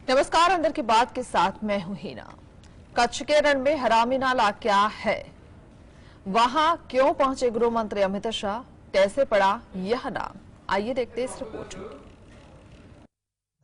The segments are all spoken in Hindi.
नमस्कार, अंदर की बात के साथ मैं हूं हिना। कच्छ के रण में हरामी नाला क्या है, वहां क्यों पहुंचे गृह मंत्री अमित शाह, कैसे पड़ा यह नाम, आइए देखते इस रिपोर्ट में।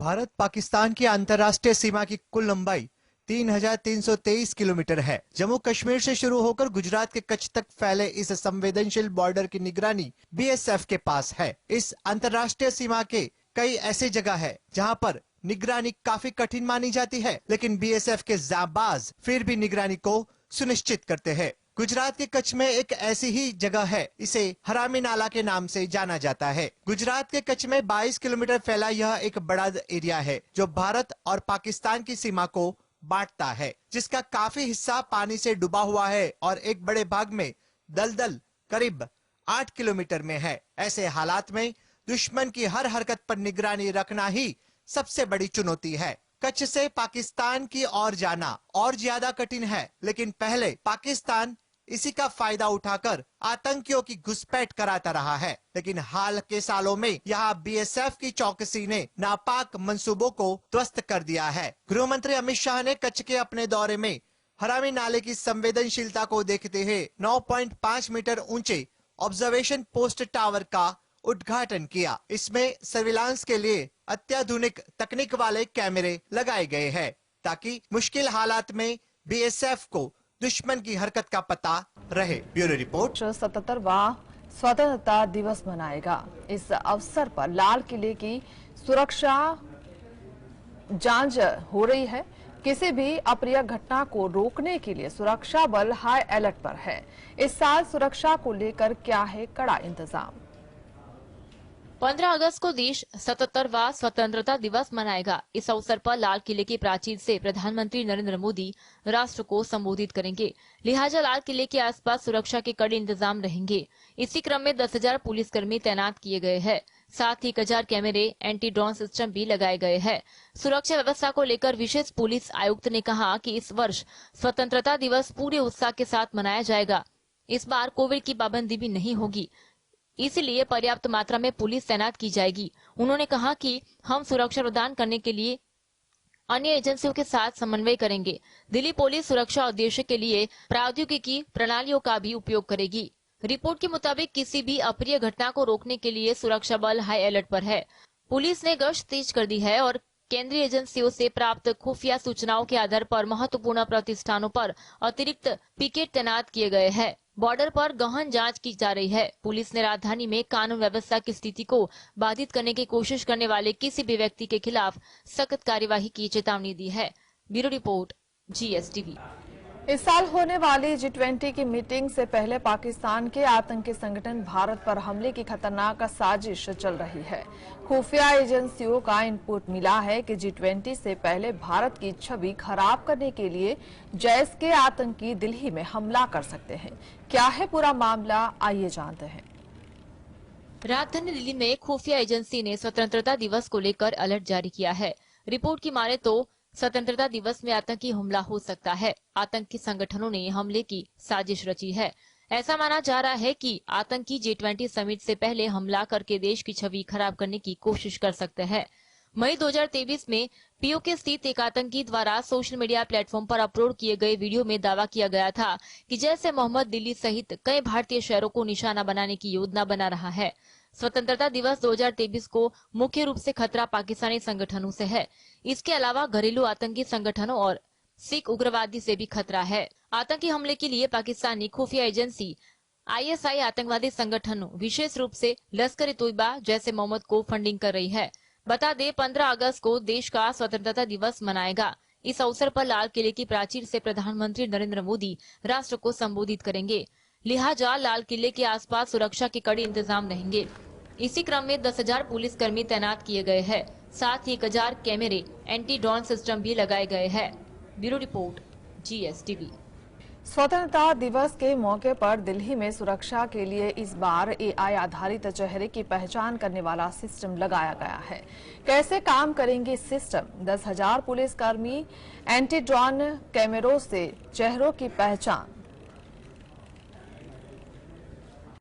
भारत पाकिस्तान की अंतर्राष्ट्रीय सीमा की कुल लंबाई 3,323 किलोमीटर है। जम्मू कश्मीर से शुरू होकर गुजरात के कच्छ तक फैले इस संवेदनशील बॉर्डर की निगरानी बीएसएफ के पास है। इस अंतर्राष्ट्रीय सीमा के कई ऐसी जगह है जहां पर निगरानी काफी कठिन मानी जाती है, लेकिन बीएसएफ के जाबाज फिर भी निगरानी को सुनिश्चित करते हैं। गुजरात के कच्छ में एक ऐसी ही जगह है, इसे हरामी नाला के नाम से जाना जाता है। गुजरात के कच्छ में 22 किलोमीटर फैला यह एक बड़ा एरिया है जो भारत और पाकिस्तान की सीमा को बांटता है, जिसका काफी हिस्सा पानी से डूबा हुआ है और एक बड़े भाग में दलदल करीब 8 किलोमीटर में है। ऐसे हालात में दुश्मन की हर हरकत पर निगरानी रखना ही सबसे बड़ी चुनौती है। कच्छ से पाकिस्तान की ओर जाना और ज्यादा कठिन है, लेकिन पहले पाकिस्तान इसी का फायदा उठाकर आतंकियों की घुसपैठ कराता रहा है। लेकिन हाल के सालों में यहाँ बीएसएफ की चौकसी ने नापाक मंसूबों को ध्वस्त कर दिया है। गृह मंत्री अमित शाह ने कच्छ के अपने दौरे में हरामी नाले की संवेदनशीलता को देखते हुए 9.5 मीटर ऊंचे ऑब्जर्वेशन पोस्ट टावर का उद्घाटन किया। इसमें सर्विलांस के लिए अत्याधुनिक तकनीक वाले कैमरे लगाए गए हैं ताकि मुश्किल हालात में बीएसएफ को दुश्मन की हरकत का पता रहे। Bureau report. 77वां स्वतंत्रता दिवस मनाएगा। इस अवसर पर लाल किले की सुरक्षा जांच हो रही है। किसी भी अप्रिय घटना को रोकने के लिए सुरक्षा बल हाई अलर्ट पर है। इस साल सुरक्षा को लेकर क्या है कड़ा इंतजाम। 15 अगस्त को देश 77वां स्वतंत्रता दिवस मनाएगा। इस अवसर पर लाल किले की प्राचीर से प्रधानमंत्री नरेंद्र मोदी राष्ट्र को संबोधित करेंगे। लिहाजा लाल किले के आसपास सुरक्षा के कड़े इंतजाम रहेंगे। इसी क्रम में 10,000 पुलिसकर्मी तैनात किए गए हैं। साथ ही 1,000 कैमरे, एंटी ड्रोन सिस्टम भी लगाए गए हैं। सुरक्षा व्यवस्था को लेकर विशेष पुलिस आयुक्त ने कहा कि इस वर्ष स्वतंत्रता दिवस पूरे उत्साह के साथ मनाया जाएगा। इस बार कोविड की पाबंदी भी नहीं होगी, इसलिए पर्याप्त मात्रा में पुलिस तैनात की जाएगी। उन्होंने कहा कि हम सुरक्षा प्रदान करने के लिए अन्य एजेंसियों के साथ समन्वय करेंगे। दिल्ली पुलिस सुरक्षा उद्देश्य के लिए प्रौद्योगिकी प्रणालियों का भी उपयोग करेगी। रिपोर्ट के मुताबिक किसी भी अप्रिय घटना को रोकने के लिए सुरक्षा बल हाई अलर्ट पर है। पुलिस ने गश्त तेज कर दी है और केंद्रीय एजेंसियों से प्राप्त खुफिया सूचनाओं के आधार पर महत्वपूर्ण प्रतिष्ठानों पर अतिरिक्त पिकेट तैनात किए गए हैं। बॉर्डर पर गहन जांच की जा रही है। पुलिस ने राजधानी में कानून व्यवस्था की स्थिति को बाधित करने की कोशिश करने वाले किसी भी व्यक्ति के खिलाफ सख्त कार्यवाही की चेतावनी दी है। Bureau report, GSTV। इस साल होने वाली G20 की मीटिंग से पहले पाकिस्तान के आतंकी संगठन भारत पर हमले की खतरनाक साजिश चल रही है। खुफिया एजेंसियों का इनपुट मिला है कि G20 से पहले भारत की छवि खराब करने के लिए जैश के आतंकी दिल्ली में हमला कर सकते हैं। क्या है पूरा मामला, आइए जानते हैं। राजधानी दिल्ली में खुफिया एजेंसी ने स्वतंत्रता दिवस को लेकर अलर्ट जारी किया है। रिपोर्ट की माने तो स्वतंत्रता दिवस में आतंकी हमला हो सकता है। आतंकी संगठनों ने हमले की साजिश रची है। ऐसा माना जा रहा है कि आतंकी G20 समिट से पहले हमला करके देश की छवि खराब करने की कोशिश कर सकते हैं। मई 2023 में पीओके स्थित एक आतंकी द्वारा सोशल मीडिया प्लेटफॉर्म पर अपलोड किए गए वीडियो में दावा किया गया था कि जैसे मोहम्मद दिल्ली सहित कई भारतीय शहरों को निशाना बनाने की योजना बना रहा है। स्वतंत्रता दिवस 2023 को मुख्य रूप से खतरा पाकिस्तानी संगठनों से है। इसके अलावा घरेलू आतंकी संगठनों और सिख उग्रवादी से भी खतरा है। आतंकी हमले के लिए पाकिस्तानी खुफिया एजेंसी ISI आतंकवादी संगठनों विशेष रूप से लश्कर ए तोयबा जैसे मोहम्मद को फंडिंग कर रही है। बता दें 15 अगस्त को देश का स्वतंत्रता दिवस मनाएगा। इस अवसर पर लाल किले की प्राचीर से प्रधानमंत्री नरेंद्र मोदी राष्ट्र को संबोधित करेंगे। लिहाजा लाल किले के आसपास सुरक्षा के कड़े इंतजाम रहेंगे। इसी क्रम में 10,000 पुलिसकर्मी तैनात किए गए हैं। साथ ही 1,000 कैमरे, एंटी ड्रोन सिस्टम भी लगाए गए हैं। Bureau report, GSTV। स्वतंत्रता दिवस के मौके पर दिल्ली में सुरक्षा के लिए इस बार AI आधारित चेहरे की पहचान करने वाला सिस्टम लगाया गया है। कैसे काम करेंगे सिस्टम? 10,000 पुलिसकर्मी, एंटी ड्रोन कैमरों से चेहरों की पहचान।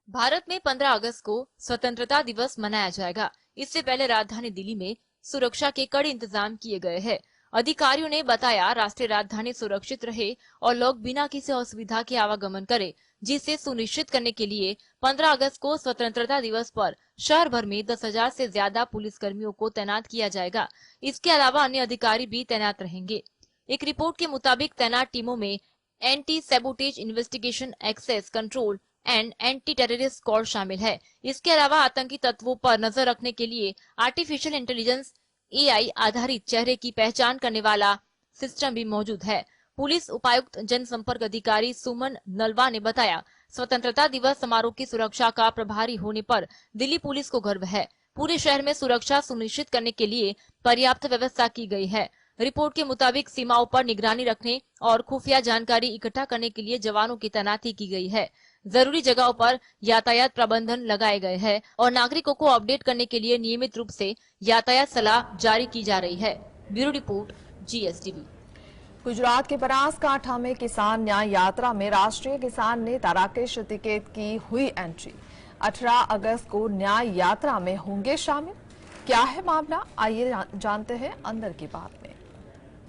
भारत में 15 अगस्त को स्वतंत्रता दिवस मनाया जाएगा। इससे पहले राजधानी दिल्ली में सुरक्षा के कड़े इंतजाम किए गए हैं। अधिकारियों ने बताया राष्ट्रीय राजधानी सुरक्षित रहे और लोग बिना किसी असुविधा के आवागमन करें, जिसे सुनिश्चित करने के लिए 15 अगस्त को स्वतंत्रता दिवस पर शहर भर में 10,000 से ज्यादा पुलिस कर्मियों को तैनात किया जाएगा। इसके अलावा अन्य अधिकारी भी तैनात रहेंगे। एक रिपोर्ट के मुताबिक तैनात टीमों में anti sabotage investigation, access control and anti terrorist squad शामिल है। इसके अलावा आतंकी तत्वों पर नजर रखने के लिए आर्टिफिशियल इंटेलिजेंस AI आधारित चेहरे की पहचान करने वाला सिस्टम भी मौजूद है। पुलिस उपायुक्त जनसंपर्क अधिकारी सुमन नलवा ने बताया, स्वतंत्रता दिवस समारोह की सुरक्षा का प्रभारी होने पर दिल्ली पुलिस को गर्व है। पूरे शहर में सुरक्षा सुनिश्चित करने के लिए पर्याप्त व्यवस्था की गई है। रिपोर्ट के मुताबिक सीमाओं पर निगरानी रखने और खुफिया जानकारी इकट्ठा करने के लिए जवानों की तैनाती की गई है। जरूरी जगहों पर यातायात प्रबंधन लगाए गए हैं और नागरिकों को अपडेट करने के लिए नियमित रूप से यातायात सलाह जारी की जा रही है। Bureau report, GSTV। गुजरात के बनासकांठा में किसान न्याय यात्रा में राष्ट्रीय किसान नेता राकेश टिकैत की हुई एंट्री। 18 अगस्त को न्याय यात्रा में होंगे शामिल। क्या है मामला, आइए जानते हैं अंदर की बात में।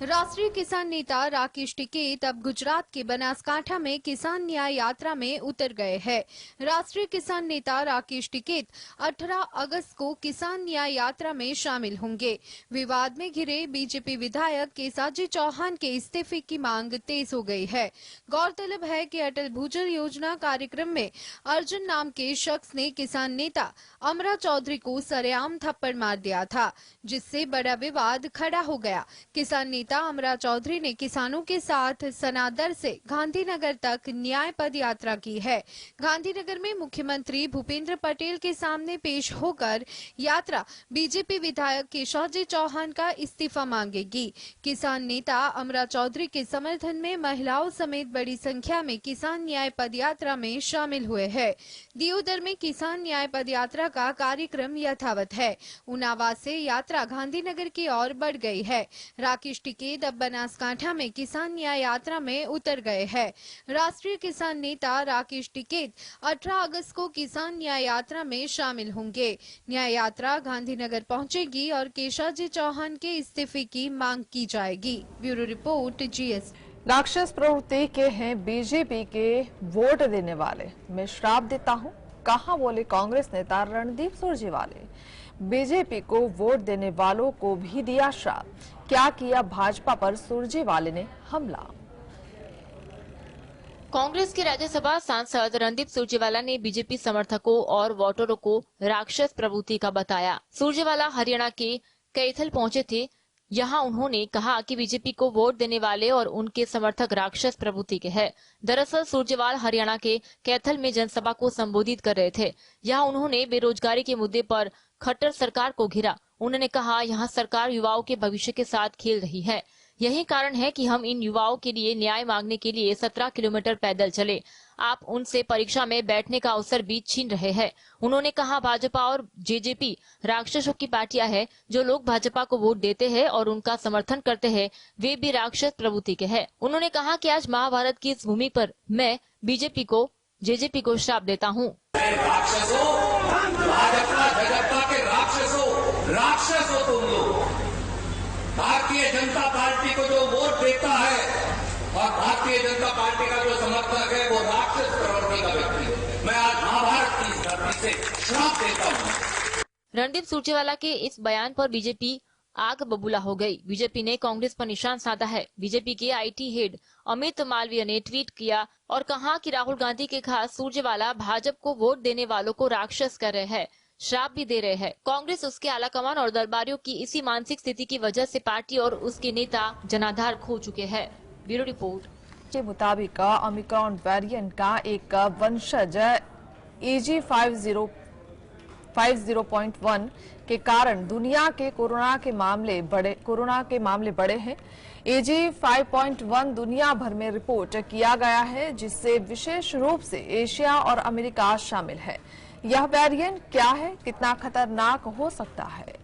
राष्ट्रीय किसान नेता राकेश टिकैत अब गुजरात के बनासकांठा में किसान न्याय यात्रा में उतर गए हैं। राष्ट्रीय किसान नेता राकेश टिकैत 18 अगस्त को किसान न्याय यात्रा में शामिल होंगे। विवाद में घिरे बीजेपी विधायक केसाजी चौहान के इस्तीफे की मांग तेज हो गई है। गौरतलब है कि अटल भूजल योजना कार्यक्रम में अर्जुन नाम के शख्स ने किसान नेता अमरा चौधरी को सरेआम थप्पड़ मार दिया था, जिससे बड़ा विवाद खड़ा हो गया। किसान नेता अमरा चौधरी ने किसानों के साथ सनादर से गांधीनगर तक न्याय पद यात्रा की है। गांधीनगर में मुख्यमंत्री भूपेंद्र पटेल के सामने पेश होकर यात्रा बीजेपी विधायक केशवजी चौहान का इस्तीफा मांगेगी। किसान नेता अमरा चौधरी के समर्थन में महिलाओं समेत बड़ी संख्या में किसान न्याय पद यात्रा में शामिल हुए हैं। दियोदर में किसान न्याय पद यात्रा का कार्यक्रम यथावत है। उनावा से यात्रा गांधीनगर की ओर बढ़ गई है। राकेश टिकैत अब बनासकांठा में किसान न्याय यात्रा में उतर गए हैं। राष्ट्रीय किसान नेता राकेश टिकैत 18 अगस्त को किसान न्याय यात्रा में शामिल होंगे। न्याय यात्रा गांधीनगर पहुंचेगी और केशवजी चौहान के इस्तीफे की मांग की जाएगी। Bureau report, GS। राक्षस प्रवृत्ति के हैं बीजेपी के वोट देने वाले, मैं श्राप देता हूं, कहा बोले कांग्रेस नेता रणदीप सुरजेवाला। बीजेपी को वोट देने वालों को भी दिया श्राप। क्या किया भाजपा पर सुरजेवाला ने हमला। कांग्रेस के राज्यसभा सांसद रणदीप सुरजेवाला ने बीजेपी समर्थकों और वोटरों को राक्षस प्रवृत्ति का बताया। सुरजेवाला हरियाणा के कैथल पहुंचे थे। यहाँ उन्होंने कहा कि बीजेपी को वोट देने वाले और उनके समर्थक राक्षस प्रवृत्ति के हैं। दरअसल सुरजेवाला हरियाणा के कैथल में जनसभा को संबोधित कर रहे थे। यहाँ उन्होंने बेरोजगारी के मुद्दे पर खट्टर सरकार को घेरा। उन्होंने कहा, यहाँ सरकार युवाओं के भविष्य के साथ खेल रही है। यही कारण है कि हम इन युवाओं के लिए न्याय मांगने के लिए 17 किलोमीटर पैदल चले। आप उनसे परीक्षा में बैठने का अवसर भी छीन रहे हैं। उन्होंने कहा, भाजपा और जेजेपी राक्षसों की पार्टियां हैं। जो लोग भाजपा को वोट देते हैं और उनका समर्थन करते हैं, वे भी राक्षस प्रवृत्ति के हैं। उन्होंने कहा कि आज महाभारत की इस भूमि पर मैं बीजेपी को, जेजेपी को श्राप देता हूँ। राक्षस हो तुम लोग। भारतीय जनता पार्टी को जो वोट देता है और भारतीय जनता पार्टी का जो समर्थक है वो राक्षस प्रवृत्ति का व्यक्ति है। मैं आज महाभारत की इस धरती से श्राप देता हूँ। रणदीप सुरजेवाला के इस बयान पर बीजेपी आग बबूला हो गई। बीजेपी ने कांग्रेस पर निशान साधा है। बीजेपी के IT हेड अमित मालवीय ने ट्वीट किया और कहा कि राहुल गांधी के खास सुरजेवाला भाजपा को वोट देने वालों को राक्षस कर रहे हैं, श्राप भी दे रहे हैं। कांग्रेस, उसके आलाकमान और दरबारियों की इसी मानसिक स्थिति की वजह से पार्टी और उसके नेता जनाधार खो चुके हैं। ब्यूरो रिपोर्ट के मुताबिक ओमिक्रॉन वेरिएंट का एक वंशज EG 50.1 के कारण दुनिया के कोरोना के मामले बढ़े हैं। EG 5.1 दुनिया भर में रिपोर्ट किया गया है, जिससे विशेष रूप से एशिया और अमेरिका शामिल है। यह वेरिएंट क्या है, कितना खतरनाक हो सकता है।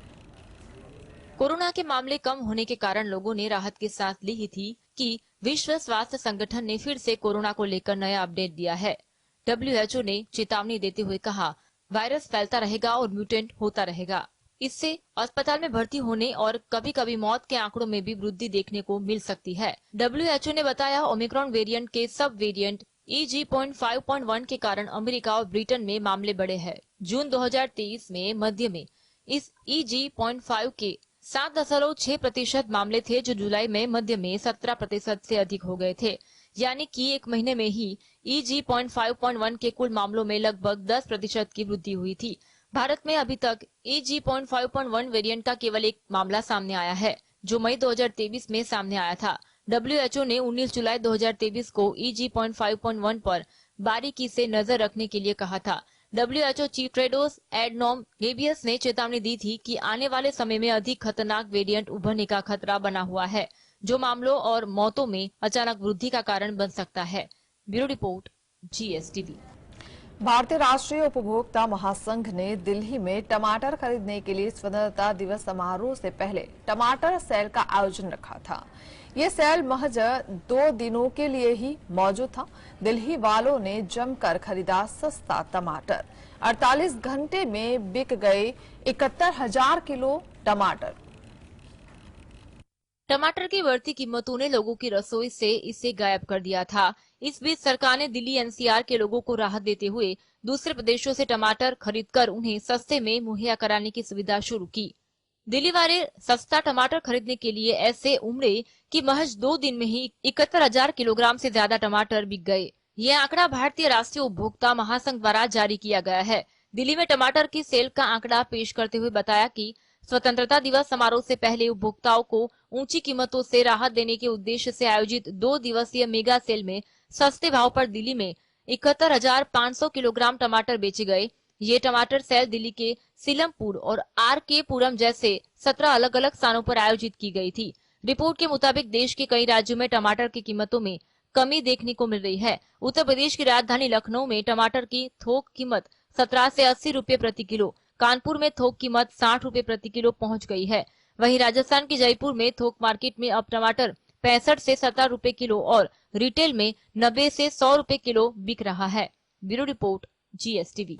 कोरोना के मामले कम होने के कारण लोगों ने राहत की सांस ली ही थी कि विश्व स्वास्थ्य संगठन ने फिर से कोरोना को लेकर नया अपडेट दिया है। WHO ने चेतावनी देते हुए कहा, वायरस फैलता रहेगा और म्यूटेंट होता रहेगा। इससे अस्पताल में भर्ती होने और कभी कभी मौत के आंकड़ों में भी वृद्धि देखने को मिल सकती है। WHO ने बताया ओमिक्रॉन वेरिएंट के सब वेरिएंट EG.5.1 के कारण अमेरिका और ब्रिटेन में मामले बढ़े हैं। जून 2023 में मध्य में इस EG.5 के 7.6% मामले थे, जो जुलाई में मध्य में 17% से अधिक हो गए थे। यानी कि एक महीने में ही EG.5.1 के कुल मामलों में लगभग 10% की वृद्धि हुई थी। भारत में अभी तक EG.5.1 वेरिएंट का केवल एक मामला सामने आया है, जो मई 2023 में सामने आया था। WHO ने 19 जुलाई 2023 को EG.5.1 पर बारीकी से नजर रखने के लिए कहा था। WHO chief Tedros Adhanom Ghebreyesus ने चेतावनी दी थी कि आने वाले समय में अधिक खतरनाक वेरिएंट उभरने का खतरा बना हुआ है, जो मामलों और मौतों में अचानक वृद्धि का कारण बन सकता है। Bureau report, GSTV। भारतीय राष्ट्रीय उपभोक्ता महासंघ ने दिल्ली में टमाटर खरीदने के लिए स्वतंत्रता दिवस समारोह से पहले टमाटर सेल का आयोजन रखा था। ये सेल महज 2 दिनों के लिए ही मौजूद था। दिल्ली वालों ने जमकर खरीदा सस्ता टमाटर। 48 घंटे में बिक गए 71,000 किलो टमाटर। टमाटर की बढ़ती कीमतों ने लोगों की रसोई से इसे गायब कर दिया था। इस बीच सरकार ने दिल्ली NCR के लोगों को राहत देते हुए दूसरे प्रदेशों से टमाटर खरीदकर उन्हें सस्ते में मुहैया कराने की सुविधा शुरू की। दिल्ली वाले सस्ता टमाटर खरीदने के लिए ऐसे उमड़े कि महज 2 दिन में ही 71,000 किलोग्राम से ज्यादा टमाटर बिक गए। ये आंकड़ा भारतीय राष्ट्रीय उपभोक्ता महासंघ द्वारा जारी किया गया है। दिल्ली में टमाटर की सेल का आंकड़ा पेश करते हुए बताया कि स्वतंत्रता दिवस समारोह से पहले उपभोक्ताओं को ऊंची कीमतों से राहत देने के उद्देश्य से आयोजित 2 दिवसीय मेगा सेल में सस्ते भाव पर दिल्ली में 71,500 किलोग्राम टमाटर बेचे गए। ये टमाटर सेल दिल्ली के सीलमपुर और RK पुरम जैसे 17 अलग अलग स्थानों पर आयोजित की गई थी। रिपोर्ट के मुताबिक देश के कई राज्यों में टमाटर की कीमतों में कमी देखने को मिल रही है। उत्तर प्रदेश की राजधानी लखनऊ में टमाटर की थोक कीमत 17 से 80 रुपए प्रति किलो, कानपुर में थोक कीमत 60 रुपए प्रति किलो पहुंच गई है। वहीं राजस्थान के जयपुर में थोक मार्केट में अब टमाटर 65 से 70 रुपए किलो और रिटेल में 90 से 100 रुपए किलो बिक रहा है। Bureau report, GSTV।